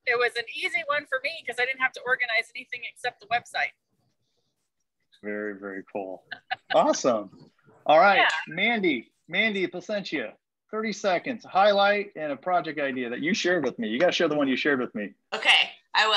it was an easy one for me because I didn't have to organize anything except the website. Very, very cool. Awesome. All right, Yeah. Mandy Placentia, 30 seconds, highlight and a project idea that you shared with me. You got to share the one you shared with me. Okay, I will.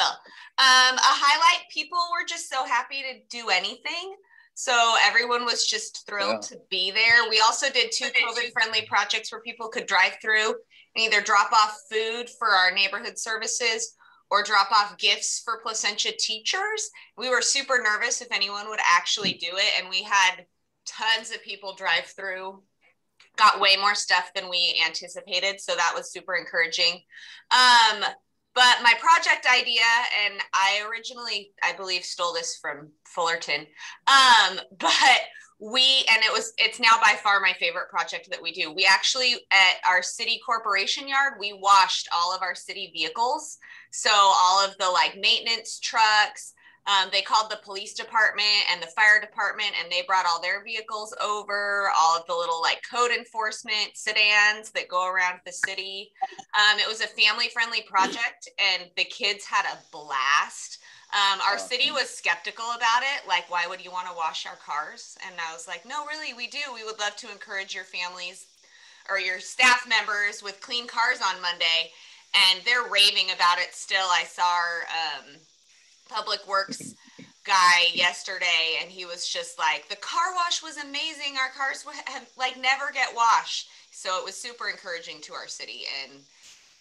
A highlight, people were just so happy to do anything. So everyone was just thrilled to be there. We also did 2 COVID-friendly projects where people could drive through and either drop off food for our neighborhood services or drop off gifts for Placentia teachers. We were super nervous if anyone would actually do it, and we had tons of people drive through, got way more stuff than we anticipated, so that was super encouraging. But my project idea, and I originally, I believe, stole this from Fullerton, but it's now by far my favorite project that we do. We actually, at our city corporation yard, we washed all of our city vehicles. So all of the like maintenance trucks, they called the police department and the fire department, and they brought all their vehicles over, all of the little like code enforcement sedans that go around the city. It was a family-friendly project, and the kids had a blast. Our city was skeptical about it. Like, why would you want to wash our cars? And I was like, no, really, we do. We would love to encourage your families or your staff members with clean cars on Monday. And they're raving about it still. I saw our public works guy yesterday, and he was just like, the car wash was amazing. Our cars would have, like, never get washed. So it was super encouraging to our city. And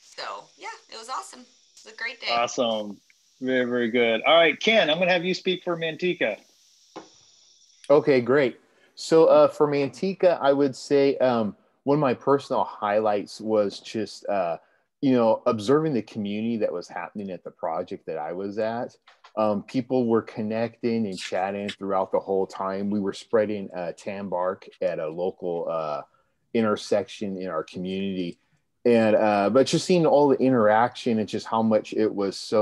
so, yeah, it was awesome. It was a great day. Awesome. Very, very good. All right, Ken, I'm going to have you speak for Manteca. Okay, great. So for Manteca, I would say one of my personal highlights was just, observing the community that was happening at the project that I was at. People were connecting and chatting throughout the whole time. We were spreading tan bark at a local intersection in our community. And but just seeing all the interaction and just how much it was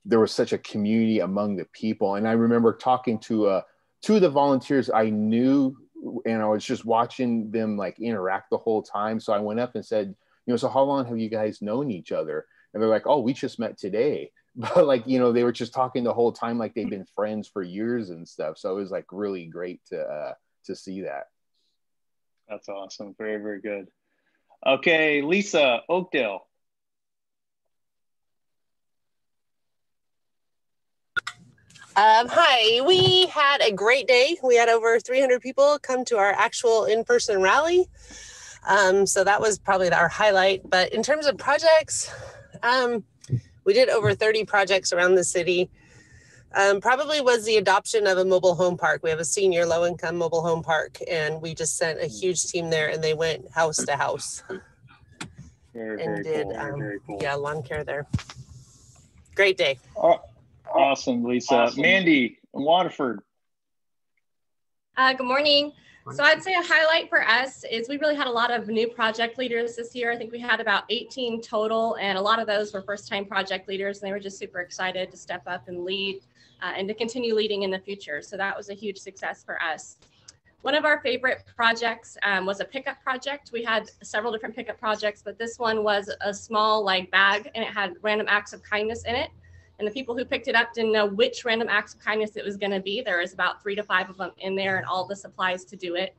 there was such a community among the people. And I remember talking to 2 of the volunteers I knew, and I was just watching them like interact the whole time. So I went up and said, so how long have you guys known each other? And they're like, oh, we just met today. But like, they were just talking the whole time like they've been friends for years and stuff. So it was like really great to see that. That's awesome. Very, very good. Okay, Lisa Oakdale. Hi, we had a great day. We had over 300 people come to our actual in-person rally. So that was probably our highlight. But in terms of projects, we did over 30 projects around the city. Probably was the adoption of a mobile home park. We have a senior low-income mobile home park, and we just sent a huge team there, and they went house to house. Very cool. Yeah, lawn care there. Great day. Awesome, Lisa. Awesome. Mandy in Waterford. Good morning. So I'd say a highlight for us is we really had a lot of new project leaders this year. I think we had about 18 total, and a lot of those were first-time project leaders, and they were just super excited to step up and lead and to continue leading in the future. So that was a huge success for us. One of our favorite projects was a pickup project. We had several different pickup projects, but this one was a small like bag, and it had random acts of kindness in it. And the people who picked it up didn't know which random acts of kindness it was going to be. There was about 3 to 5 of them in there and all the supplies to do it.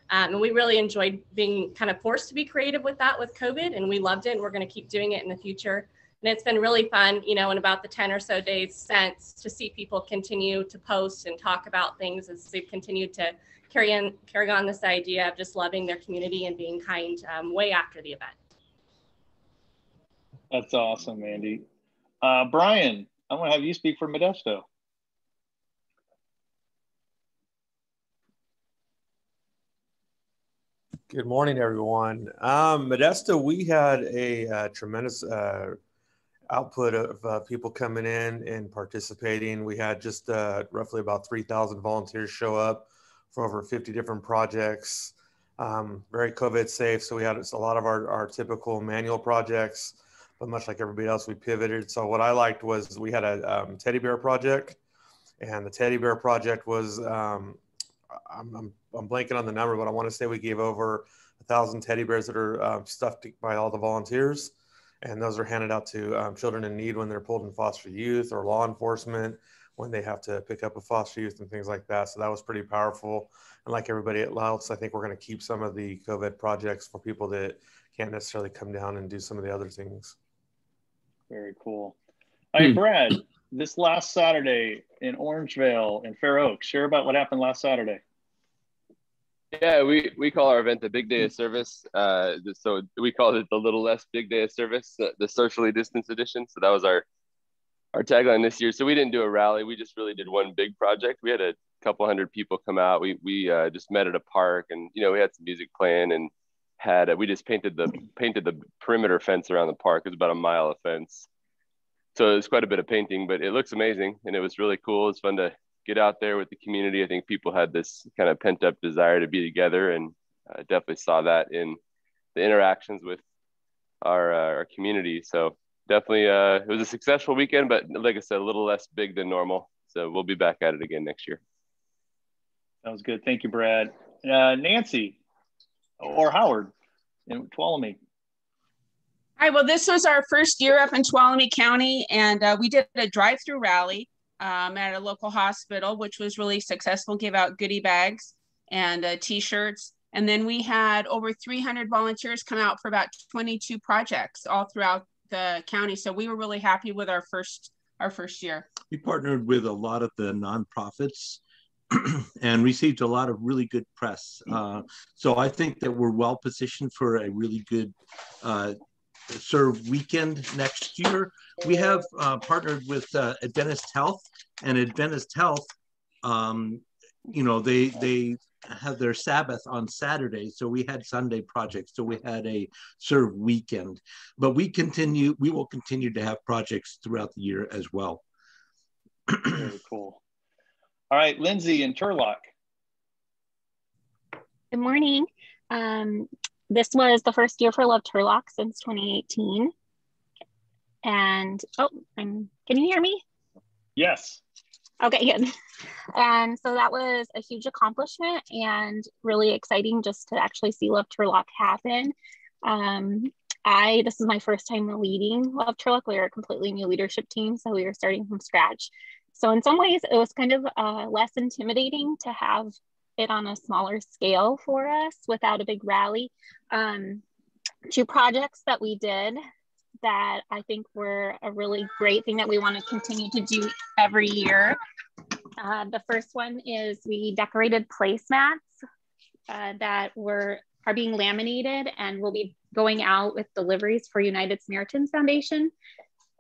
And we really enjoyed being kind of forced to be creative with that with COVID, and we loved it. And we're going to keep doing it in the future. And it's been really fun, in about the 10 or so days since, to see people continue to post and talk about things as they've continued to carry on this idea of just loving their community and being kind way after the event. That's awesome, Andy. Brian, I'm going to have you speak for Modesto. Good morning, everyone. Modesto, we had a tremendous output of people coming in and participating. We had just roughly about 3,000 volunteers show up for over 50 different projects. Very COVID safe. So we had a lot of our typical manual projects, but much like everybody else, we pivoted. So what I liked was we had a teddy bear project, and the teddy bear project was, I'm blanking on the number, but I want to say we gave over 1,000 teddy bears that are stuffed by all the volunteers. And those are handed out to children in need when they're pulled in foster youth, or law enforcement when they have to pick up a foster youth and things like that. So that was pretty powerful. And like everybody else, I think we're going to keep some of the COVID projects for people that can't necessarily come down and do some of the other things. Very cool. All right, Brad, this last Saturday in Orangevale and Fair Oaks, share about what happened last Saturday. Yeah, we call our event the Big Day of Service. So we called it the Little Less Big Day of Service, the socially distanced edition. So that was our tagline this year. So we didn't do a rally. We just really did one big project. We had a couple hundred people come out. We just met at a park, and we had some music playing, and we just painted the perimeter fence around the park. It was about a mile of fence. So it was quite a bit of painting, but it looks amazing, and it was really cool. It's fun to get out there with the community. I think people had this kind of pent up desire to be together, and definitely saw that in the interactions with our community. So definitely it was a successful weekend, but like I said, a little less big than normal. So we'll be back at it again next year. That was good. Thank you, Brad. Nancy or Howard in Tuolumne. Hi, well, this was our first year up in Tuolumne County, and we did a drive-through rally at a local hospital, which was really successful, gave out goodie bags and t-shirts. And then we had over 300 volunteers come out for about 22 projects all throughout the county. So we were really happy with our first year. We partnered with a lot of the nonprofits and received a lot of really good press. So I think that we're well positioned for a really good serve weekend next year. We have partnered with Adventist Health, and Adventist Health, they have their Sabbath on Saturday. So we had Sunday projects. So we had a serve weekend, but we will continue to have projects throughout the year as well. Very cool. All right, Lindsay in Turlock. Good morning. This was the first year for Love Turlock since 2018. And, can you hear me? Yes. Okay, good. And so that was a huge accomplishment and really exciting just to actually see Love Turlock happen. This is my first time leading Love Turlock. We are a completely new leadership team, so we were starting from scratch. So in some ways, it was kind of less intimidating to have it on a smaller scale for us without a big rally. 2 projects that we did that I think were a really great thing that we want to continue to do every year. The first one is we decorated placemats that are being laminated and will be going out with deliveries for United Samaritans Foundation.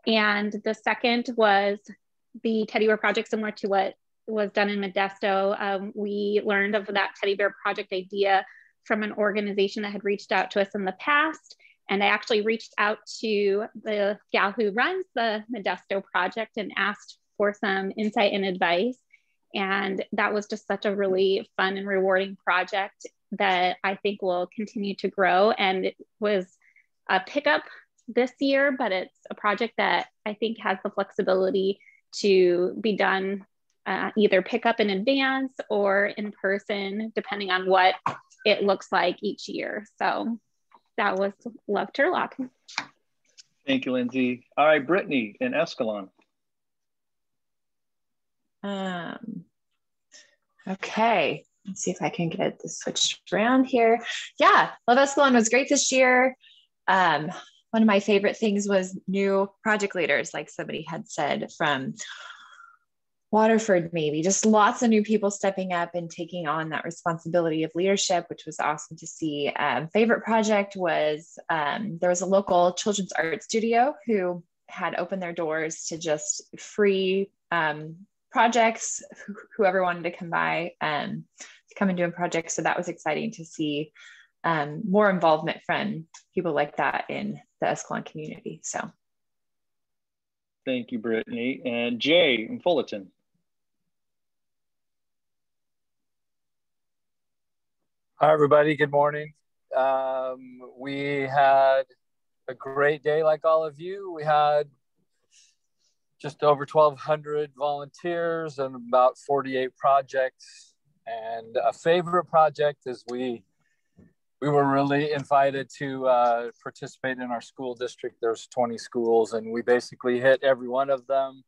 And the second was the teddy bear project, similar to what was done in Modesto. We learned of that teddy bear project idea from an organization that had reached out to us in the past. And I actually reached out to the gal who runs the Modesto project and asked for some insight and advice. And that was just such a really fun and rewarding project that I think will continue to grow. And it was a pickup this year, but it's a project that I think has the flexibility to be done either pick up in advance or in person, depending on what it looks like each year. So that was Love Turlock. Thank you, Lindsay. All right, Brittany in Escalon. Okay, let's see if I can get this switched around here. Yeah, Love Escalon was great this year. One of my favorite things was new project leaders, like somebody had said, from Waterford, maybe just lots of new people stepping up and taking on that responsibility of leadership, which was awesome to see. Favorite project was there was a local children's art studio who had opened their doors to just free projects, whoever wanted to come by to come and do a project. So that was exciting to see more involvement from people like that in the Escalon community. So. Thank you, Brittany. And Jay in Fullerton. Hi, everybody. Good morning. We had a great day like all of you. We had just over 1,200 volunteers and about 48 projects. And a favorite project is we we were really invited to participate in our school district. There's 20 schools, and we basically hit every one of them.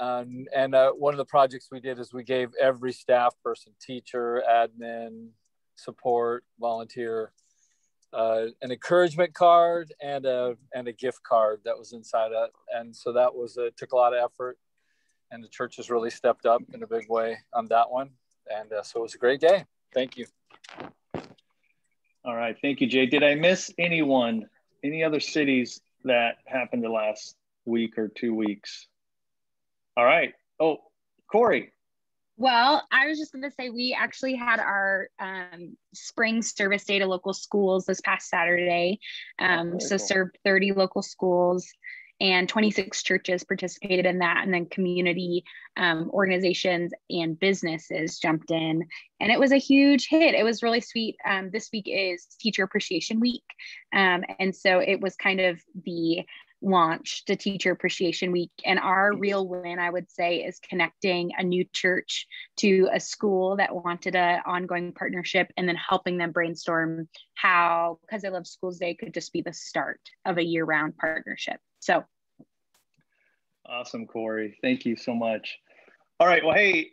And one of the projects we did is we gave every staff person, teacher, admin, support, volunteer, an encouragement card and a gift card that was inside it. And so that was took a lot of effort, and the church has really stepped up in a big way on that one. And so it was a great day. Thank you. All right. Thank you, Jay. Did I miss anyone, any other cities that happened the last week or 2 weeks? All right. Oh, Corey. Well, I was just going to say we actually had our spring service day to local schools this past Saturday. So cool. Served 30 local schools, and 26 churches participated in that. And then community organizations and businesses jumped in, and it was a huge hit. It was really sweet. This week is Teacher Appreciation Week. And so it was kind of the launch to Teacher Appreciation Week. And our real win, I would say, is connecting a new church to a school that wanted an ongoing partnership, and then helping them brainstorm how, because I Love Schools Day could just be the start of a year-round partnership. So awesome, Corey. Thank you so much. All right. Well, hey,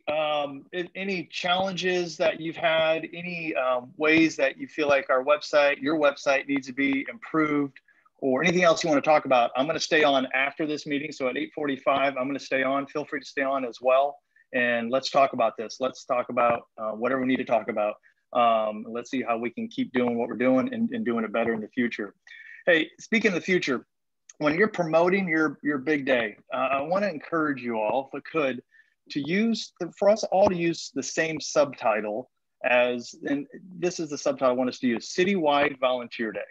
any challenges that you've had, any ways that you feel like your website needs to be improved, or anything else you want to talk about? I'm going to stay on after this meeting. So at 8:45, I'm going to stay on. Feel free to stay on as well. And let's talk about this. Let's talk about whatever we need to talk about. Let's see how we can keep doing what we're doing and doing it better in the future. Hey, speaking of the future, when you're promoting your big day, I want to encourage you all, if I could, for us all to use the same subtitle as, and this is the subtitle I want us to use, Citywide Volunteer Day.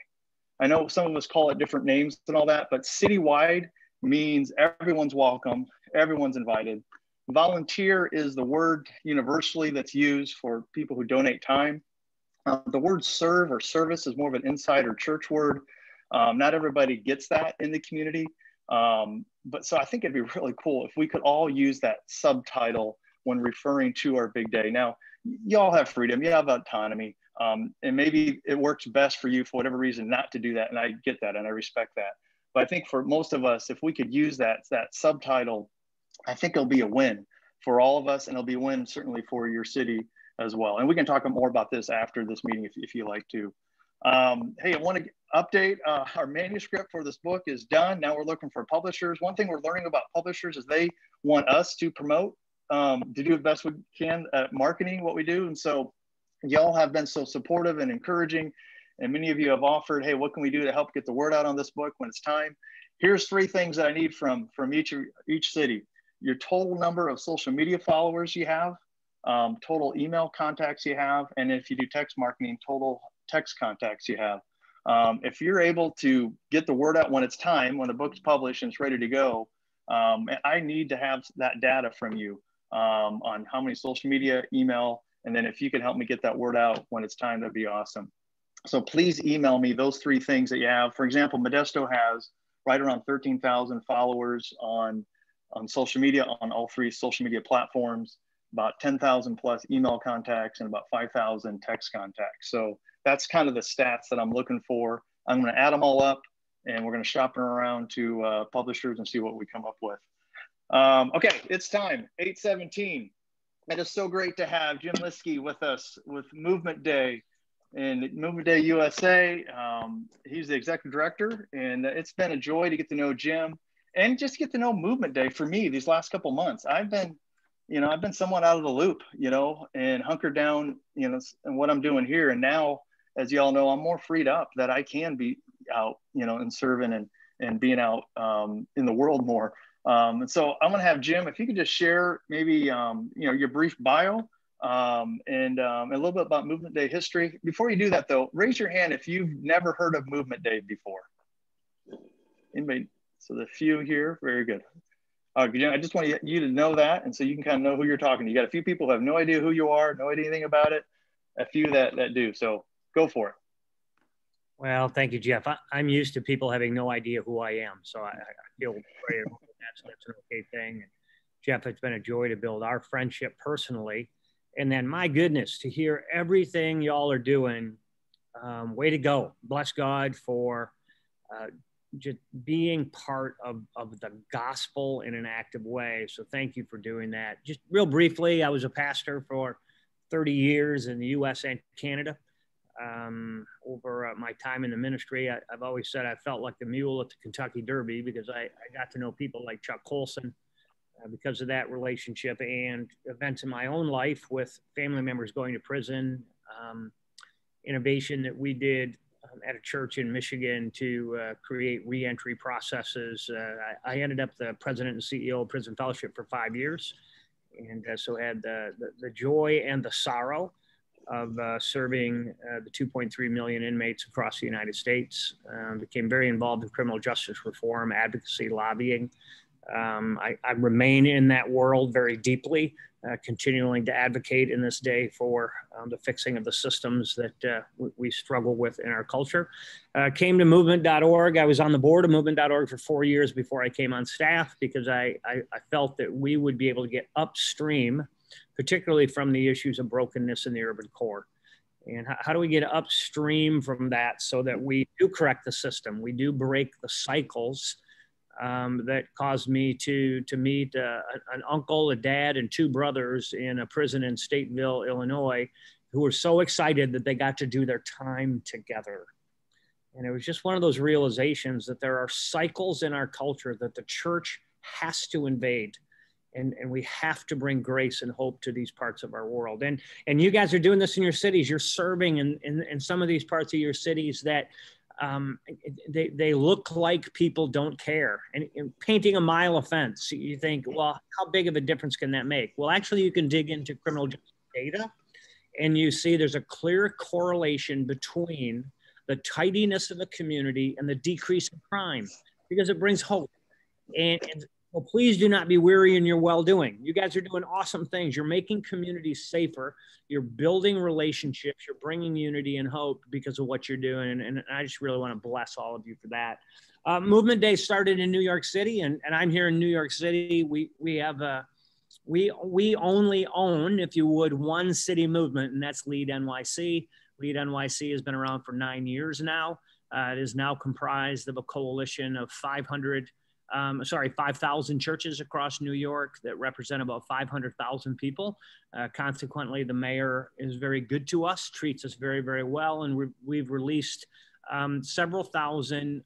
I know some of us call it different names and all that, but citywide means everyone's welcome, everyone's invited. Volunteer is the word universally that's used for people who donate time. The word serve or service is more of an insider church word. Not everybody gets that in the community. But so I think it'd be really cool if we could all use that subtitle when referring to our big day. Now, you all have freedom, you have autonomy, and maybe it works best for you for whatever reason not to do that. And I get that and I respect that. But I think for most of us, if we could use that subtitle, I think it'll be a win for all of us, and it'll be a win certainly for your city as well. And we can talk more about this after this meeting if you like to. Hey, I want to update our manuscript for this book is done. Now we're looking for publishers. One thing we're learning about publishers is they want us to promote, to do the best we can at marketing what we do. And so y'all have been so supportive and encouraging. And many of you have offered, hey, what can we do to help get the word out on this book when it's time? Here's 3 things that I need from each city. Your total number of social media followers you have, total email contacts you have, and if you do text marketing, total text contacts you have. If you're able to get the word out when it's time, when the book's published and it's ready to go, I need to have that data from you on how many social media, email, and then if you can help me get that word out when it's time, that'd be awesome. So please email me those 3 things that you have. For example, Modesto has right around 13,000 followers on social media, on all 3 social media platforms, about 10,000 plus email contacts, and about 5,000 text contacts. So that's kind of the stats that I'm looking for. I'm going to add them all up, and we're going to shop them around to publishers and see what we come up with. Okay, it's time, 8:17. It is so great to have Jim Liske with us with Movement Day and Movement Day USA. He's the executive director, and it's been a joy to get to know Jim and just get to know Movement Day for me these last couple months. I've been somewhat out of the loop, and hunkered down, in what I'm doing here. And now, as you all know, I'm more freed up that I can be out, and serving and being out in the world more. And so I'm going to have Jim, if you could just share maybe, your brief bio and a little bit about Movement Day history. Before you do that, though, raise your hand if you've never heard of Movement Day before. Anybody? So the few here, very good. I just want you to know that, and so you can kind of know who you're talking to. You got a few people who have no idea who you are, no idea anything about it, a few that do. So go for it. Well, thank you, Jeff. I'm used to people having no idea who I am, so I feel great. That's an okay thing. And Jeff, it's been a joy to build our friendship personally. And then, my goodness, to hear everything y'all are doing way to go. Bless God for just being part of the gospel in an active way. So thank you for doing that. Just real briefly, I was a pastor for 30 years in the US and Canada. Over my time in the ministry, I've always said I felt like the mule at the Kentucky Derby because I got to know people like Chuck Colson because of that relationship, and events in my own life with family members going to prison, innovation that we did at a church in Michigan to create reentry processes. I ended up the president and CEO of Prison Fellowship for 5 years, and so had the joy and the sorrow of serving the 2.3 million inmates across the United States. Became very involved in criminal justice reform, advocacy, lobbying. I remain in that world very deeply, continuing to advocate in this day for the fixing of the systems that we struggle with in our culture. Came to movement.org. I was on the board of movement.org for 4 years before I came on staff because I felt that we would be able to get upstream, particularly from the issues of brokenness in the urban core. And how do we get upstream from that so that we do correct the system? We do break the cycles that caused me to meet an uncle, a dad, and 2 brothers in a prison in Stateville, Illinois, who were so excited that they got to do their time together. And it was just one of those realizations that there are cycles in our culture that the church has to invade. And we have to bring grace and hope to these parts of our world. And you guys are doing this in your cities. You're serving in some of these parts of your cities that they look like people don't care. And painting a mile of fence, you think, well, how big of a difference can that make? Well, actually, you can dig into criminal justice data and you see there's a clear correlation between the tidiness of the community and the decrease in crime because it brings hope. And well, please do not be weary in your well-doing. You guys are doing awesome things. You're making communities safer. You're building relationships. You're bringing unity and hope because of what you're doing. And I just really want to bless all of you for that. Movement Day started in New York City, and I'm here in New York City. We have we only own, if you would, one city movement, and that's Lead NYC. Lead NYC has been around for 9 years now. It is now comprised of a coalition of 5,000 churches across New York that represent about 500,000 people. Consequently, the mayor is very good to us, treats us very, very well. And we've released several thousand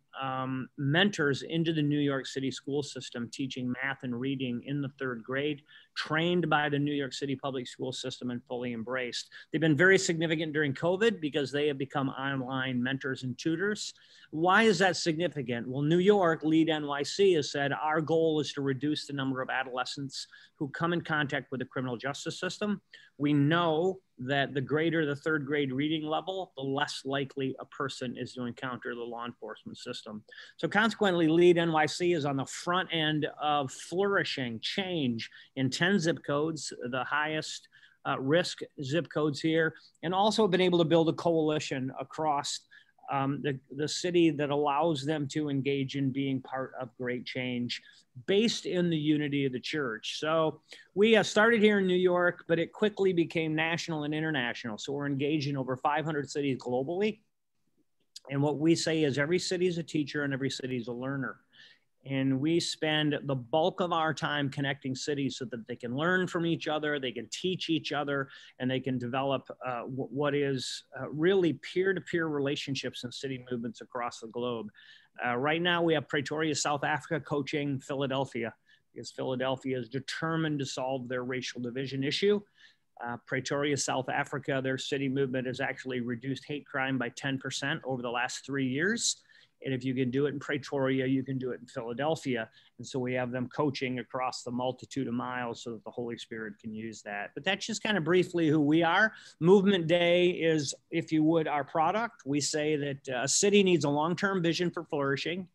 mentors into the New York City school system, teaching math and reading in the 3rd grade, trained by the New York City public school system and fully embraced. They've been very significant during COVID because they have become online mentors and tutors. Why is that significant? Well, New York, Lead NYC has said, our goal is to reduce the number of adolescents who come in contact with the criminal justice system. We know that the greater the 3rd grade reading level, the less likely a person is to encounter the law enforcement system. So consequently, Lead NYC is on the front end of flourishing change in 10 zip codes, the highest risk zip codes here, and also been able to build a coalition across the city that allows them to engage in being part of great change based in the unity of the church. So we started here in New York, but it quickly became national and international. So we're engaged in over 500 cities globally. And what we say is every city is a teacher and every city is a learner. And we spend the bulk of our time connecting cities so that they can learn from each other, they can teach each other, and they can develop what is really peer-to-peer relationships and city movements across the globe. Right now, we have Pretoria, South Africa, coaching Philadelphia, because Philadelphia is determined to solve their racial division issue. Pretoria, South Africa, their city movement has actually reduced hate crime by 10% over the last 3 years. And if you can do it in Pretoria, you can do it in Philadelphia. And so we have them coaching across the multitude of miles so that the Holy Spirit can use that. But that's just kind of briefly who we are. Movement Day is, if you would, our product. We say that a city needs a long-term vision for flourishing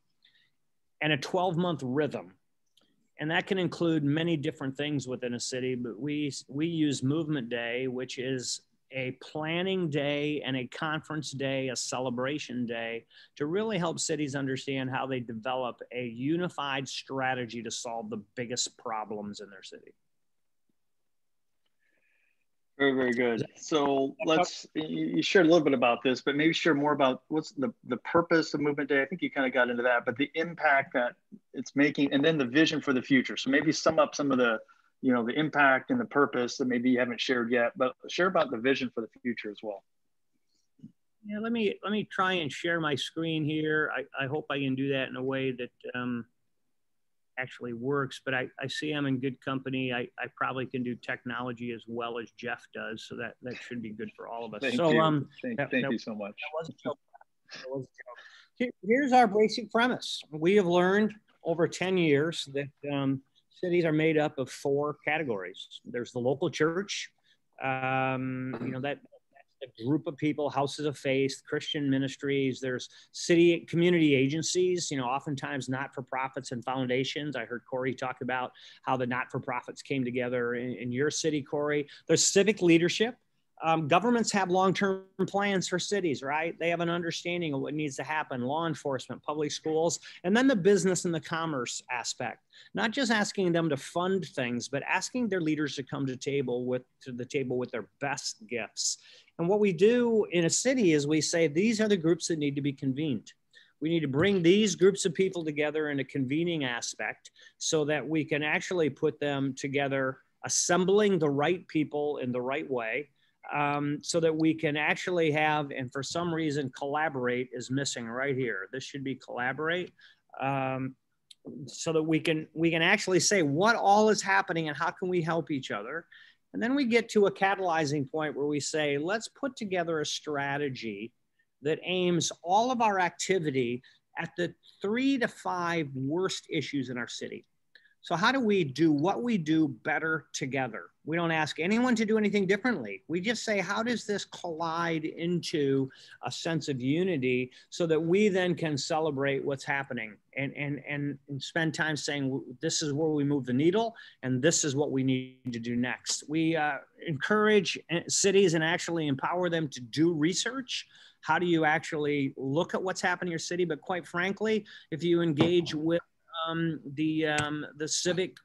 and a 12-month rhythm. And that can include many different things within a city, but we use Movement Day, which is a planning day and a conference day, a celebration day, to really help cities understand how they develop a unified strategy to solve the biggest problems in their city. Very, very good. So you shared a little bit about this, but maybe share more about what's the purpose of Movement Day. I think you kind of got into that, but the impact that it's making, and then the vision for the future. So maybe sum up some of the, the impact and the purpose that maybe you haven't shared yet, but share about the vision for the future as well. Yeah, let me try and share my screen here. I hope I can do that in a way that actually works, but I see I'm in good company. I probably can do technology as well as Jeff does, so that should be good for all of us. Thank so you. Thank you so much. That was a joke. Here's our basic premise. We have learned over 10 years that cities are made up of 4 categories. There's the local church, that's a group of people, houses of faith, Christian ministries. There's city community agencies, oftentimes not-for-profits and foundations. I heard Corey talk about how the not-for-profits came together in your city, Corey. There's civic leadership. Governments have long-term plans for cities, right? They have an understanding of what needs to happen, law enforcement, public schools, and then the business and the commerce aspect. Not just asking them to fund things, but asking their leaders to come to the table with their best gifts. And what we do in a city is we say, these are the groups that need to be convened. We need to bring these groups of people together in a convening aspect so that we can actually put them together, assembling the right people in the right way, so that we can actually have, and for some reason, collaborate is missing right here. This should be collaborate, so that we can actually say what all is happening and how can we help each other. And then we get to a catalyzing point where we say, let's put together a strategy that aims all of our activity at the 3 to 5 worst issues in our city. So how do we do what we do better together? We don't ask anyone to do anything differently. We just say, how does this collide into a sense of unity so that we then can celebrate what's happening and spend time saying, this is where we move the needle and this is what we need to do next. We encourage cities and actually empower them to do research. How do you actually look at what's happening in your city? But quite frankly, if you engage with the civic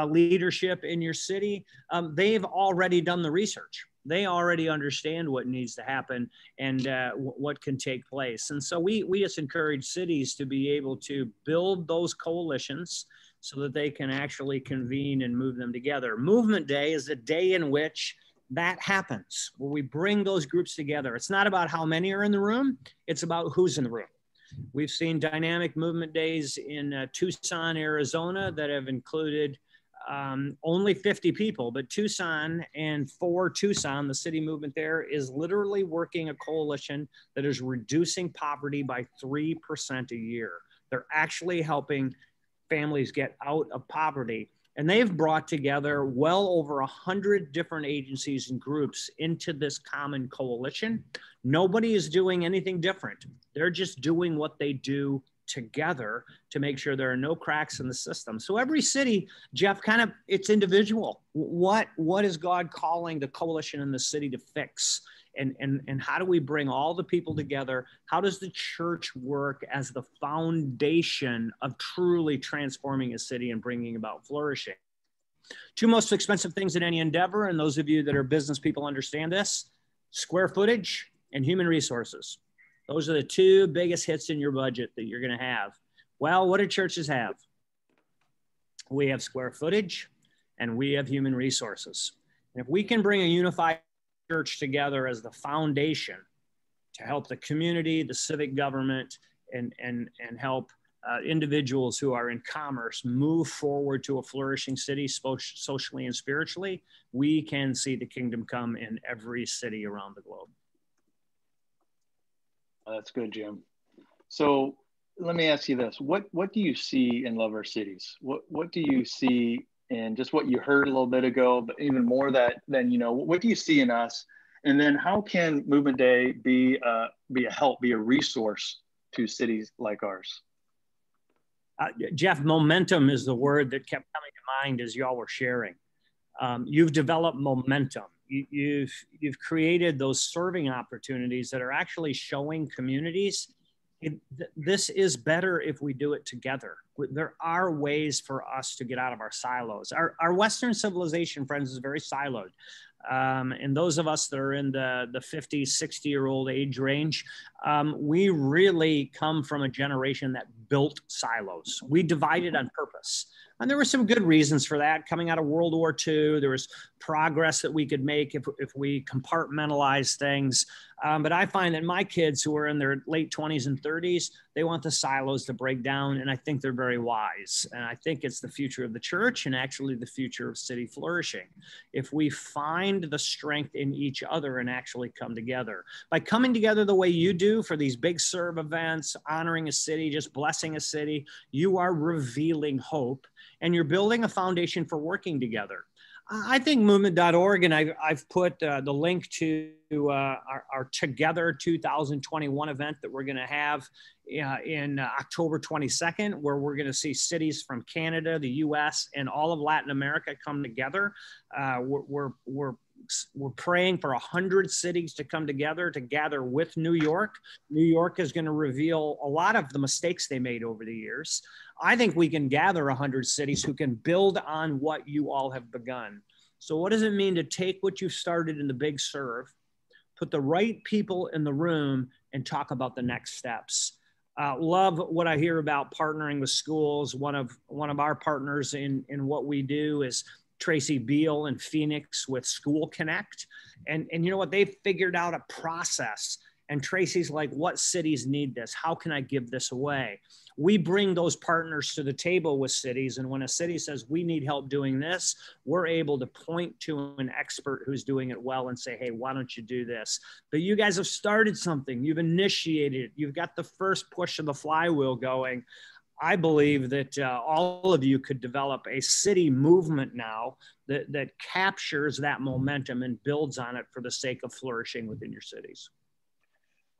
leadership in your city, they've already done the research. They already understand what needs to happen and what can take place. And so we just encourage cities to be able to build those coalitions so that they can actually convene and move them together. Movement Day is a day in which that happens, where we bring those groups together. It's not about how many are in the room, it's about who's in the room. We've seen dynamic movement days in Tucson, Arizona that have included only 50 people, but Tucson, and for Tucson, the city movement there is literally working a coalition that is reducing poverty by 3% a year. They're actually helping families get out of poverty. And they've brought together well over 100 different agencies and groups into this common coalition. Nobody is doing anything different. They're just doing what they do together to make sure there are no cracks in the system. So every city, Jeff, kind of, it's individual. What is God calling the coalition in the city to fix? And how do we bring all the people together? How does the church work as the foundation of truly transforming a city and bringing about flourishing? 2 most expensive things in any endeavor, and those of you that are business people understand this: square footage and human resources. Those are the 2 biggest hits in your budget that you're going to have. Well, what do churches have? We have square footage and we have human resources. And if we can bring a unified church together as the foundation to help the community, the civic government, and help individuals who are in commerce move forward to a flourishing city socially and spiritually, we can see the kingdom come in every city around the globe. That's good, Jim. So let me ask you this. What do you see in Love Our Cities? What do you see in just what you heard a little bit ago, but even more than, what do you see in us? And then how can Movement Day be a help, be a resource to cities like ours? Jeff, momentum is the word that kept coming to mind as y'all were sharing. You've developed momentum. You've created those serving opportunities that are actually showing communities this is better if we do it together. There are ways for us to get out of our silos. Our Western civilization, friends, is very siloed. And those of us that are in the 50, 60-year-old age range, we really come from a generation that built silos. We divided on purpose. And there were some good reasons for that. Coming out of World War II, there was progress that we could make if we compartmentalize things. But I find that my kids who are in their late 20s and 30s, they want the silos to break down. And I think they're very wise. And I think it's the future of the church and actually the future of city flourishing. If we find the strength in each other and actually come together. By coming together the way you do for these big serve events, honoring a city, just blessing a city, you are revealing hope. And you're building a foundation for working together. I think movement.org, and I've put the link to our Together 2021 event that we're going to have in October 22nd, where we're going to see cities from Canada, the US, and all of Latin America come together. We're praying for 100 cities to come together to gather with New York. New York is going to reveal a lot of the mistakes they made over the years. I think we can gather 100 cities who can build on what you all have begun. So what does it mean to take what you've started in the big serve, put the right people in the room, and talk about the next steps? Love what I hear about partnering with schools. One of our partners in what we do is Tracy Beal in Phoenix with School Connect. And you know what? They've figured out a process. And Tracy's like, what cities need this? How can I give this away? We bring those partners to the table with cities. And when a city says, we need help doing this, we're able to point to an expert who's doing it well and say, hey, why don't you do this? But you guys have started something. You've initiated it. You've got the first push of the flywheel going. I believe that all of you could develop a city movement now that captures that momentum and builds on it for the sake of flourishing within your cities.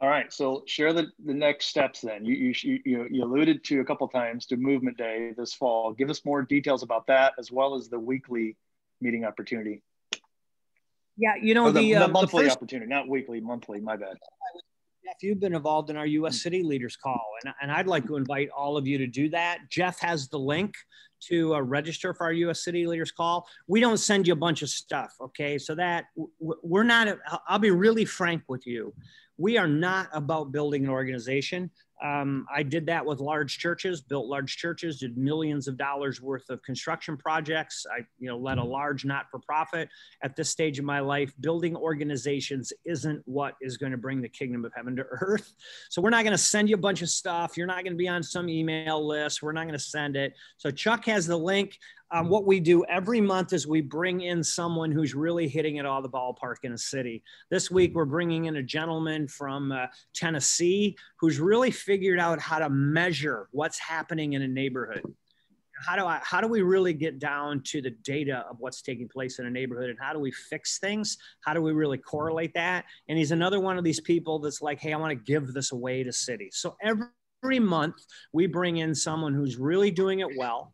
All right, so share the next steps then. You alluded to a couple times to Movement Day this fall. Give us more details about that, as well as the weekly meeting opportunity. Yeah, you know, the monthly opportunity, not weekly, monthly, my bad. Jeff, you've been involved in our U.S. City Leaders Call, and I'd like to invite all of you to do that. Jeff has the link to register for our U.S. City Leaders Call. We don't send you a bunch of stuff, okay? So that we're not, I'll be really frank with you. We are not about building an organization. I did that with large churches, built large churches, did millions of dollars worth of construction projects. I led a large not-for-profit. At this stage of my life, building organizations isn't what is going to bring the kingdom of heaven to earth. So we're not going to send you a bunch of stuff. You're not going to be on some email list. We're not going to send it. So Chuck has the link. What we do every month is we bring in someone who's really hitting it out of the ballpark in a city. This week, we're bringing in a gentleman from Tennessee who's really figured out how to measure what's happening in a neighborhood. How do we really get down to the data of what's taking place in a neighborhood, and how do we fix things? How do we really correlate that? And he's another one of these people that's like, hey, I want to give this away to cities. So every month, we bring in someone who's really doing it well.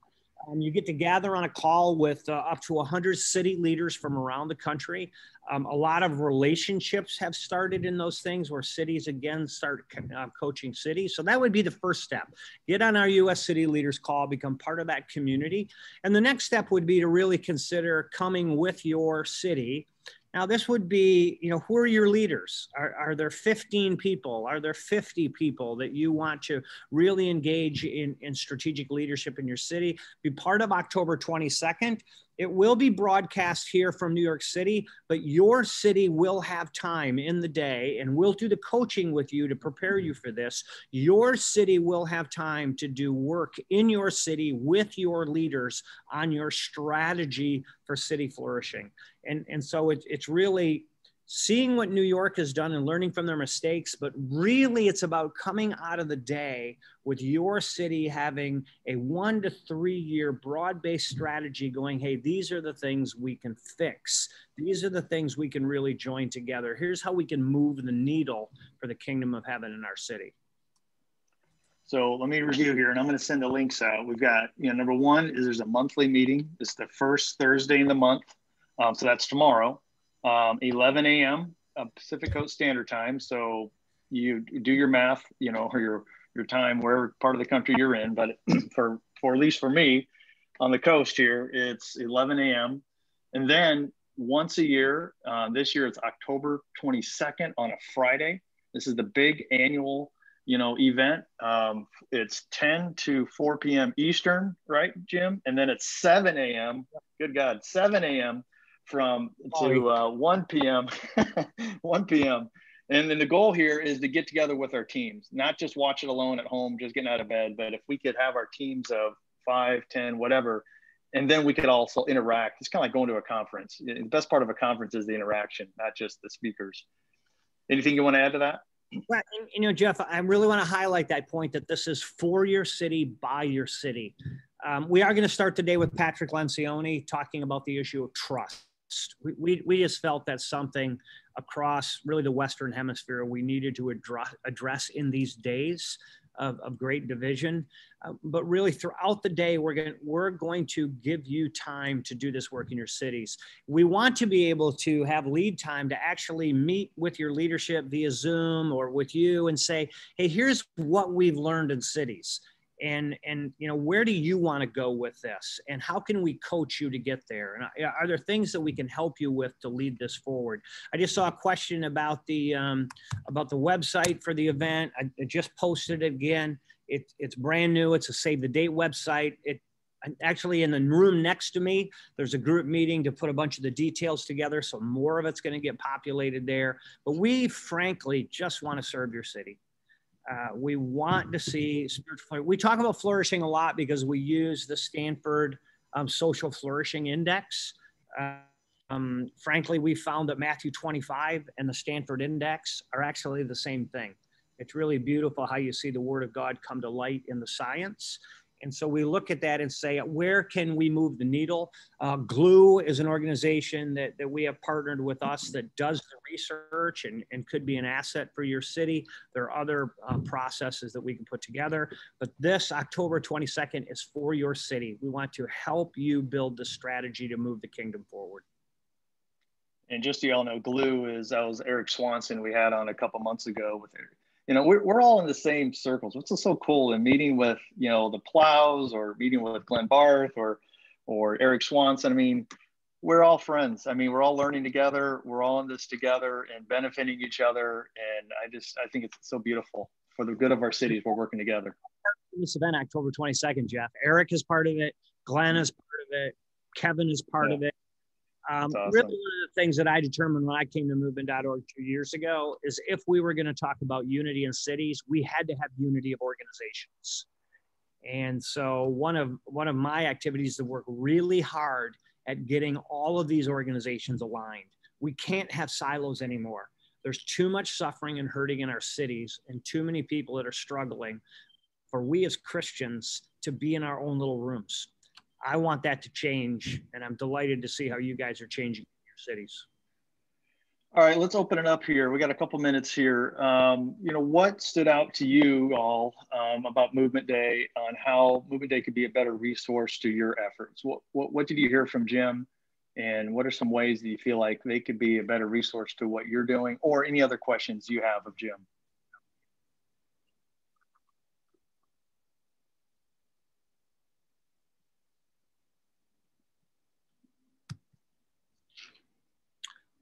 You get to gather on a call with up to 100 city leaders from around the country. A lot of relationships have started in those things where cities again start coaching cities. So that would be the first step. Get on our U.S. City Leaders Call, become part of that community. And the next step would be to really consider coming with your city. Now, this would be, who are your leaders? Are there 15 people? Are there 50 people that you want to really engage in strategic leadership in your city? Be part of October 22nd. It will be broadcast here from New York City, but your city will have time in the day, and we'll do the coaching with you to prepare you for this. Your city will have time to do work in your city with your leaders on your strategy for city flourishing. And so it's really seeing what New York has done and learning from their mistakes, but really it's about coming out of the day with your city having a 1 to 3 year broad-based strategy going, hey, these are the things we can fix. These are the things we can really join together. Here's how we can move the needle for the kingdom of heaven in our city. So let me review here, and I'm going to send the links out. We've got, number one is there's a monthly meeting. It's the first Thursday in the month. So that's tomorrow. 11 a.m. Pacific Coast Standard Time. So you do your math, or your time, wherever part of the country you're in. But for for at least for me on the coast here, it's 11 a.m. And then once a year, this year it's October 22nd on a Friday. This is the big annual, event. It's 10 to 4 p.m. Eastern, right, Jim? And then it's 7 a.m. Good God, 7 a.m. to 1 p.m. 1 p.m. And then the goal here is to get together with our teams, not just watch it alone at home, just getting out of bed, but if we could have our teams of 5, 10, whatever, and then we could also interact. It's kind of like going to a conference. The best part of a conference is the interaction, not just the speakers. Anything you want to add to that? Well, Jeff, I really want to highlight that point that this is for your city, by your city. We are going to start today with Patrick Lencioni talking about the issue of trust. We just felt that's something across really the Western Hemisphere we needed to address in these days of great division. But really throughout the day, we're going to give you time to do this work in your cities. We want to be able to have lead time to actually meet with your leadership via Zoom or with you and say, hey, here's what we've learned in cities. And where do you want to go with this? And how can we coach you to get there? And are there things that we can help you with to lead this forward? I just saw a question about the website for the event. I just posted it again. It's brand new. It's a save the date website. Actually, in the room next to me, there's a group meeting to put a bunch of the details together. So more of it's going to get populated there. But we frankly just want to serve your city. We want to see spiritual. We talk about flourishing a lot because we use the Stanford Social Flourishing Index. Frankly, we found that Matthew 25 and the Stanford Index are actually the same thing. It's really beautiful how you see the Word of God come to light in the science. And so we look at that and say, where can we move the needle? Glue is an organization that we have partnered with us that does the research and could be an asset for your city. There are other processes that we can put together. But this October 22nd is for your city. We want to help you build the strategy to move the kingdom forward. And just so y'all know, Glue that was Eric Swanson we had on a couple months ago with Eric. We're all in the same circles. What's so cool in meeting with, the Plows or meeting with Glenn Barth or Eric Swanson. I mean, we're all friends. I mean, we're all learning together. We're all in this together and benefiting each other. And I think it's so beautiful for the good of our cities. We're working together. This event, October 22nd, Jeff. Eric is part of it. Glenn is part of it. Kevin is part of it. Awesome. Really, one of the things that I determined when I came to movement.org 2 years ago is if we were going to talk about unity in cities, we had to have unity of organizations. And so one of my activities is to work really hard at getting all of these organizations aligned. We can't have silos anymore. There's too much suffering and hurting in our cities and too many people that are struggling for we as Christians to be in our own little rooms. I want that to change, and I'm delighted to see how you guys are changing your cities. All right, let's open it up here. We got a couple minutes here. What stood out to you all about Movement Day, on how Movement Day could be a better resource to your efforts? What did you hear from Jim, and what are some ways that you feel like they could be a better resource to what you're doing, or any other questions you have of Jim?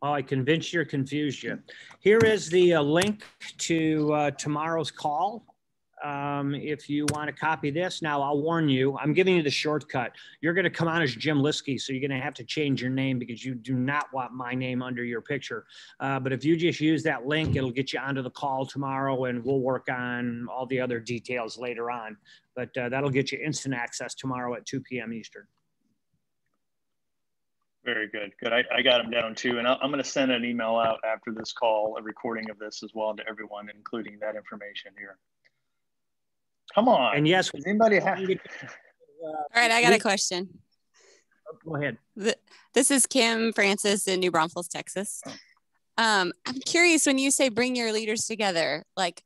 Oh, I convinced you or confused you. Here is the link to tomorrow's call. If you want to copy this, now I'll warn you, I'm giving you the shortcut. You're going to come on as Jim Liske, so you're going to have to change your name because you do not want my name under your picture. But if you just use that link, it'll get you onto the call tomorrow, and we'll work on all the other details later on. But that'll get you instant access tomorrow at 2 p.m. Eastern. Very good. Good. I got them down too. And I'm going to send an email out after this call, a recording of this as well to everyone, including that information here. Come on. And yes, does anybody have? All right, I got a question. Go ahead. This is Kim Francis in New Braunfels, Texas. I'm curious, when you say bring your leaders together, like,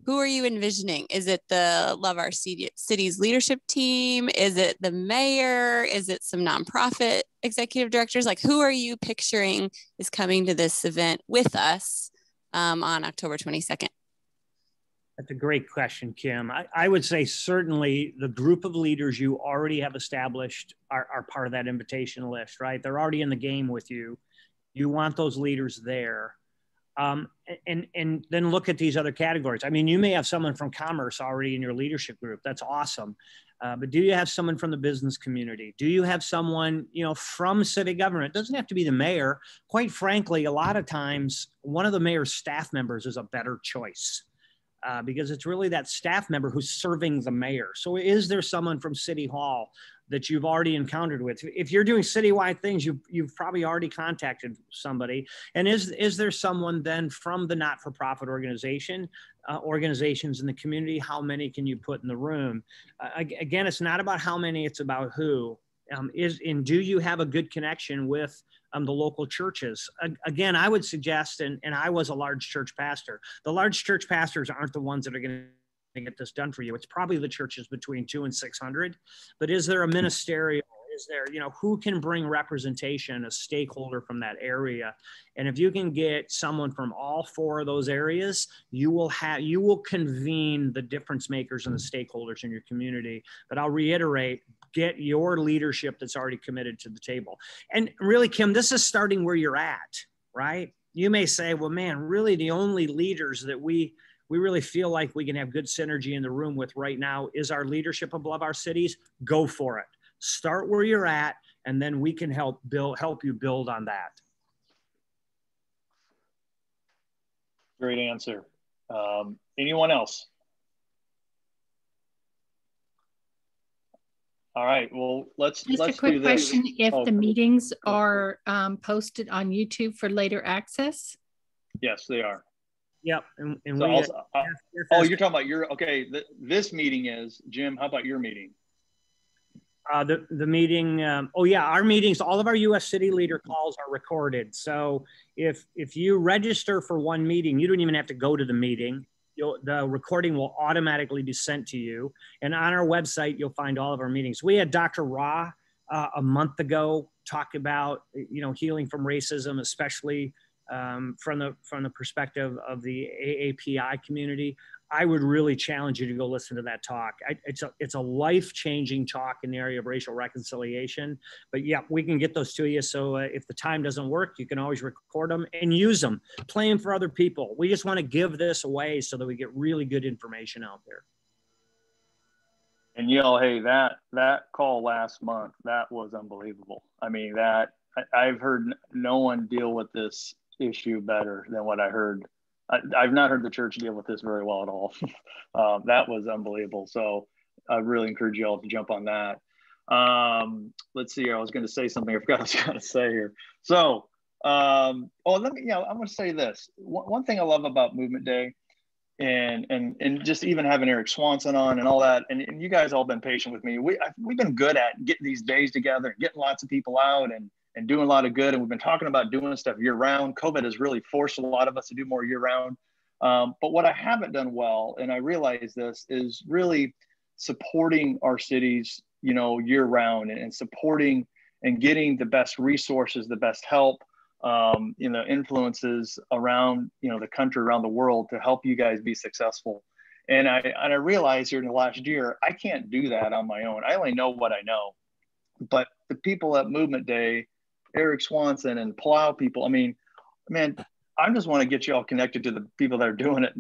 who are you envisioning? Is it the Love Our City's leadership team? Is it the mayor? Is it some nonprofit executive directors? Like, who are you picturing is coming to this event with us on October 22nd? That's a great question, Kim. I would say certainly the group of leaders you already have established are part of that invitation list, right? They're already in the game with you. You want those leaders there. And then look at these other categories. I mean, you may have someone from commerce already in your leadership group. That's awesome. But do you have someone from the business community? Do you have someone, you know, from city government? It doesn't have to be the mayor. Quite frankly, a lot of times, one of the mayor's staff members is a better choice. Because it's really that staff member who's serving the mayor. So is there someone from City Hall that you've already encountered with? If you're doing citywide things, you've probably already contacted somebody. And is there someone then from the not-for-profit organizations in the community? How many can you put in the room? Again, it's not about how many, it's about who. Do you have a good connection with the local churches? Again, I would suggest, and I was a large church pastor, the large church pastors aren't the ones that are going to get this done for you. It's probably the churches between 200 and 600, but is there a ministerial, is there, you know, who can bring representation, a stakeholder from that area? And if you can get someone from all four of those areas, you will convene the difference makers and the stakeholders in your community. But I'll reiterate, get your leadership that's already committed to the table. And really, Kim, this is starting where you're at, right? You may say, well, man, really the only leaders that we really feel like we can have good synergy in the room with right now is our leadership of Love Our Cities. Go for it. Start where you're at, and then we can help you build on that. Great answer. Anyone else? All right, well, let's a quick do this. question. If the meetings are posted on YouTube for later access? Yes, they are. Yep. And so you're talking about okay, this meeting is, Jim, how about your meeting? The meeting, our meetings, all of our U.S. city leader calls are recorded. So if you register for one meeting, you don't even have to go to the meeting. The recording will automatically be sent to you. And on our website, you'll find all of our meetings. We had Dr. Ra a month ago talk about, healing from racism, especially from the perspective of the AAPI community. I would really challenge you to go listen to that talk. It's a life-changing talk in the area of racial reconciliation. But yeah, we can get those to you. So if the time doesn't work, you can always record them and use them. Play them for other people. We just want to give this away so that we get really good information out there. And hey, that call last month, that was unbelievable. I mean, I've heard no one deal with this issue better than what I heard. I've not heard the church deal with this very well at all. That was unbelievable. So I really encourage you all to jump on that. Let's see here. I was going to say something. I forgot what I was going to say here. So, I'm going to say this. One thing I love about Movement Day and just even having Eric Swanson on and all that, and you guys all been patient with me. We've been good at getting these days together and getting lots of people out and doing a lot of good. And we've been talking about doing stuff year round. COVID has really forced a lot of us to do more year round. But what I haven't done well, and I realize this, is really supporting our cities, year round and supporting and getting the best resources, the best help, influences around, the country, around the world to help you guys be successful. And I realized here in the last year, I can't do that on my own. I only know what I know. But the people at Movement Day, Eric Swanson and Plow people, I mean, man, I just want to get you all connected to the people that are doing it,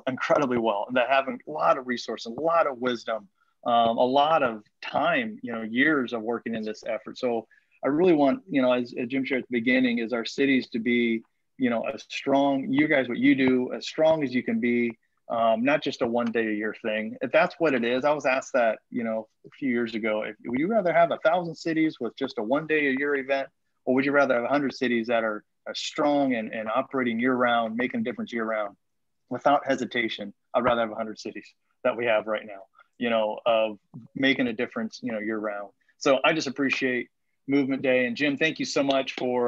incredibly well, and that have a lot of resources, a lot of wisdom, a lot of time, years of working in this effort. So I really want, as Jim shared at the beginning, is our cities to be, as strong, you guys, what you do, as strong as you can be, not just a one day a year thing. If that's what it is, I was asked that, a few years ago, would you rather have 1,000 cities with just a one day a year event? Or would you rather have 100 cities that are strong and operating year round, making a difference year round? Without hesitation, I'd rather have 100 cities that we have right now, of making a difference, year round. So I just appreciate Movement Day. And Jim, thank you so much for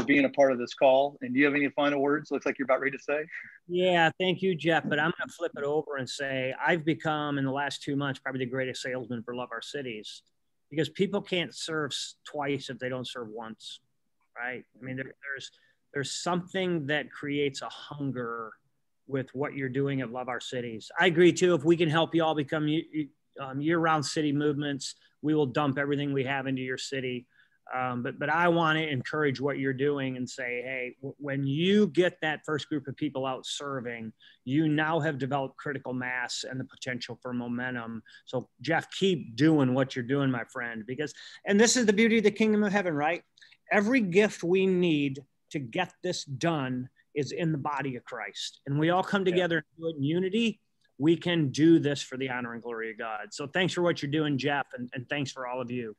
being a part of this call. And do you have any final words? Looks like you're about ready to say. Yeah, thank you, Jeff. But I'm going to flip it over and say I've become, in the last 2 months, probably the greatest salesman for Love Our Cities. Because people can't serve twice if they don't serve once, right? I mean, there's something that creates a hunger with what you're doing at Love Our Cities. I agree too. If we can help you all become year-round city movements, we will dump everything we have into your city. But I want to encourage what you're doing and say, hey, when you get that first group of people out serving, you now have developed critical mass and the potential for momentum. So Jeff, keep doing what you're doing, my friend, and this is the beauty of the kingdom of heaven, right? Every gift we need to get this done is in the body of Christ. And we all come together and do it in unity. We can do this for the honor and glory of God. So thanks for what you're doing, Jeff, and thanks for all of you.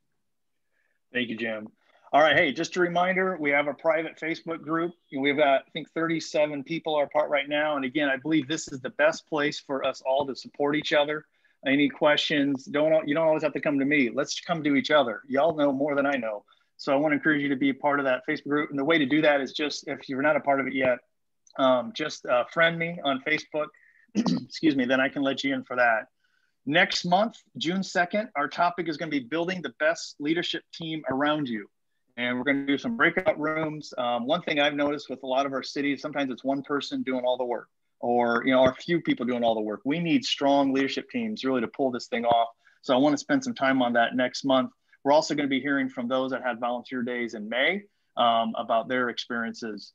Thank you, Jim. All right. Hey, just a reminder, we have a private Facebook group. We've got, I think, 37 people are part right now. And again, I believe this is the best place for us all to support each other. Any questions, you don't always have to come to me. Let's come to each other. Y'all know more than I know. So I want to encourage you to be part of that Facebook group. And the way to do that is just, if you're not a part of it yet, just friend me on Facebook. Excuse me, then I can let you in for that. Next month, June 2nd, our topic is going to be building the best leadership team around you. And we're going to do some breakout rooms. One thing I've noticed with a lot of our cities, sometimes it's one person doing all the work, or a few people doing all the work. We need strong leadership teams really to pull this thing off. So I want to spend some time on that next month. We're also going to be hearing from those that had volunteer days in May about their experiences.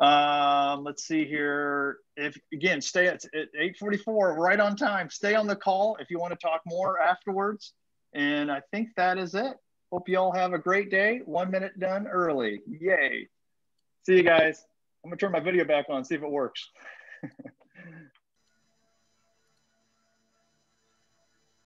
Let's see here. Again, stay at 8:44, right on time. Stay on the call if you want to talk more afterwards. And I think that is it. Hope you all have a great day. 1 minute done early. Yay. See you guys. I'm gonna turn my video back on, see if it works.